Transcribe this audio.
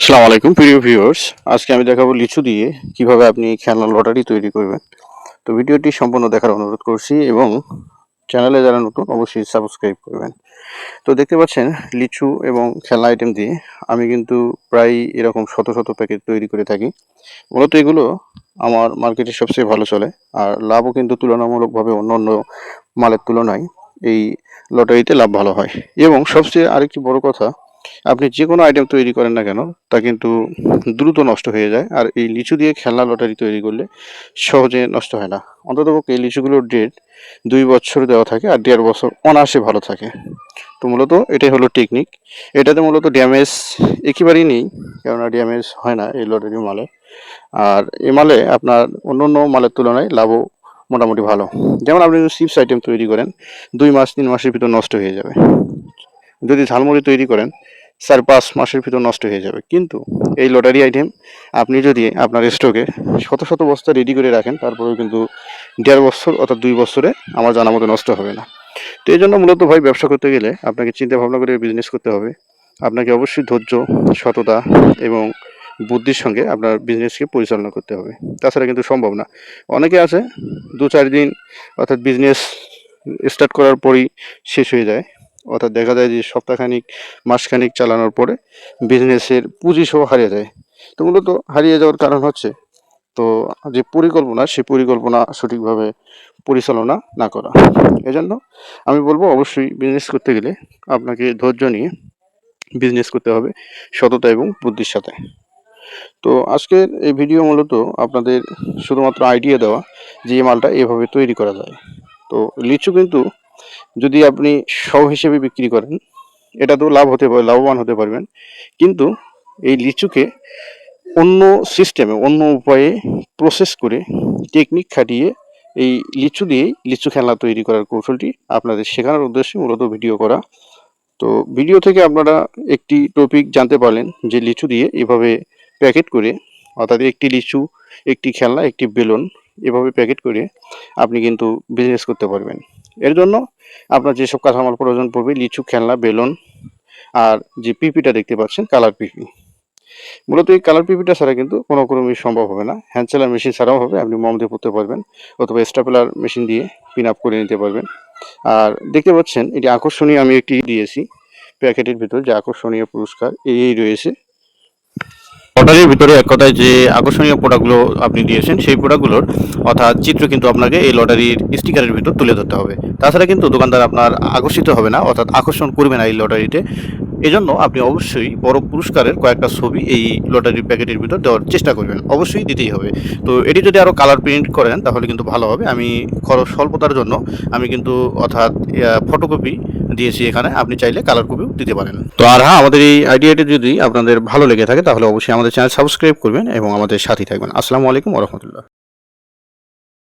আসসালামু আলাইকুম প্রিয় ভিউয়ার্স। আজকে আমি দেখাবো লিচু দিয়ে কিভাবে আপনি খেলনা লটারি তৈরি করবেন। তো ভিডিওটি সম্পূর্ণ দেখার অনুরোধ করছি এবং চ্যানেলে যারা নতুন অবশ্যই সাবস্ক্রাইব করবেন। তো দেখতে পাচ্ছেন লিচু এবং খেলনা আইটেম দিয়ে আমি কিন্তু প্রায় এরকম শত শত প্যাকেট তৈরি করে থাকি। মূলত এগুলো আমার মার্কেটে সবচেয়ে ভালো চলে আর লাভও কিন্তু তুলনামূলকভাবে অন্যান্য মালের তুলনায় এই লটারিতে লাভ ভালো হয়। এবং সবচেয়ে আরেকটি বড় কথা, আপনি যে কোনো আইটেম তৈরি করেন না কেন তা কিন্তু দ্রুত নষ্ট হয়ে যায়। আর এই লিচু দিয়ে খেলনা লটারি তৈরি করলে সহজে নষ্ট হয় না। অন্ততপক্ষে এই লিচুগুলোর ডেট ২ বছর দেওয়া থাকে আর ১.৫ বছর অনায়াসে ভালো থাকে। তো মূলত এটাই হলো টেকনিক। এটাতে মূলত ড্যামেজ একেবারেই নেই, কেননা ড্যামেজ হয় না এই লটারির মালে। আর এই মালে আপনার অন্যান্য মালের তুলনায় লাভও মোটামুটি ভালো। যেমন আপনি যদি চিপস আইটেম তৈরি করেন ২ মাস ৩ মাসের ভিতর নষ্ট হয়ে যাবে। যদি ঝালমুড়ি তৈরি করেন ৪-৫ মাসের ভিতর নষ্ট হয়ে যাবে। কিন্তু এই লটারি আইটেম আপনি যদি আপনার স্টকে শত শত বস্তা রেডি করে রাখেন তারপরেও কিন্তু ১.৫ বছর অর্থাৎ ২ বছরে আমার জানা মতো নষ্ট হবে না। তো এই জন্য মূলত ভাই ব্যবসা করতে গেলে আপনাকে চিন্তা ভাবনা করে বিজনেস করতে হবে। আপনাকে অবশ্যই ধৈর্য, সততা এবং বুদ্ধির সঙ্গে আপনার বিজনেসকে পরিচালনা করতে হবে। তাছাড়া কিন্তু সম্ভব না। অনেকে আছে ২-৪ দিন অর্থাৎ বিজনেস স্টার্ট করার পরই শেষ হয়ে যায়। অর্থাৎ দেখা যায় যে সপ্তাহখানিক, মাসখানিক চালানোর পরে বিজনেসের পুঁজিসহ হারিয়ে যায়। তো মূলত হারিয়ে যাওয়ার কারণ হচ্ছে তো যে পরিকল্পনা, সেই পরিকল্পনা সঠিকভাবে পরিচালনা না করা। এজন্য আমি বলব অবশ্যই বিজনেস করতে গেলে আপনাকে ধৈর্য নিয়ে বিজনেস করতে হবে সততা এবং বুদ্ধির সাথে। তো আজকের এই ভিডিও মূলত আপনাদের শুধুমাত্র আইডিয়া দেওয়া যে এই মালটা এভাবে তৈরি করা যায়। তো লিচু কিন্তু যদি আপনি শ হিসেবে বিক্রি করেন এটা তো লাভ হতে পারে, লাভবান হতে পারবেন। কিন্তু এই লিচুকে অন্য সিস্টেমে, অন্য উপায়ে প্রসেস করে টেকনিক খাটিয়ে এই লিচু দিয়েই লিচু খেলনা তৈরি করার কৌশলটি আপনাদের শেখানোর উদ্দেশ্যে মূলত ভিডিও করা। তো ভিডিও থেকে আপনারা একটি টপিক জানতে পারলেন যে লিচু দিয়ে এভাবে প্যাকেট করে, অর্থাৎ একটি লিচু, একটি খেলনা, একটি বেলুন এভাবে প্যাকেট করে আপনি কিন্তু বিজনেস করতে পারবেন। এর জন্য আপনার যেসব কাঁচামাল প্রয়োজন পড়বে লিচু, খেলনা, বেলুন আর যে পিপিটা দেখতে পাচ্ছেন কালার পিপি। মূলত এই কালার পিপিটা ছাড়া কিন্তু কোনো ক্রমেই সম্ভব হবে না। হ্যান্ড সেলার মেশিন ছাড়াও হবে, আপনি মম দিয়ে পুঁততে পারবেন অথবা স্টেপলার মেশিন দিয়ে পিন আপ করে নিতে পারবেন। আর দেখতে পাচ্ছেন এটি আকর্ষণীয় আমি একটি দিয়েছি প্যাকেটের ভিতর, যে আকর্ষণীয় পুরস্কার এই রয়েছে। লটারির ভিতরে এক কথায় যে আকর্ষণীয় প্রোডাক্টগুলো আপনি দিয়েছেন সেই প্রোডাক্টগুলোর অর্থাৎ চিত্র কিন্তু আপনাকে এই লটারির স্টিকারের ভিতর তুলে ধরতে হবে। তাছাড়া কিন্তু দোকানদার আপনার আকর্ষিত হবে না, অর্থাৎ আকর্ষণ করবে না এই লটারিতে। এজন্য আপনি অবশ্যই বড় পুরস্কারের কয়েকটা ছবি এই লটারির প্যাকেটের ভিতর দেওয়ার চেষ্টা করবেন, অবশ্যই দিতেই হবে। তো এটি যদি আরও কালার প্রিন্ট করেন তাহলে কিন্তু ভালো হবে। আমি খরচ স্বল্পতার জন্য আমি কিন্তু অর্থাৎ ফটোকপি দিয়েছি এখানে, আপনি চাইলে কালার কপিও দিতে পারেন। তো আর হ্যাঁ, আমাদের এই আইডিয়াটি যদি আপনাদের ভালো লেগে থাকে তাহলে অবশ্যই আমাদের চ্যানেল সাবস্ক্রাইব করবেন এবং আমাদের সাথেই থাকবেন। আসসালামু আলাইকুম ওয়া রাহমাতুল্লাহ।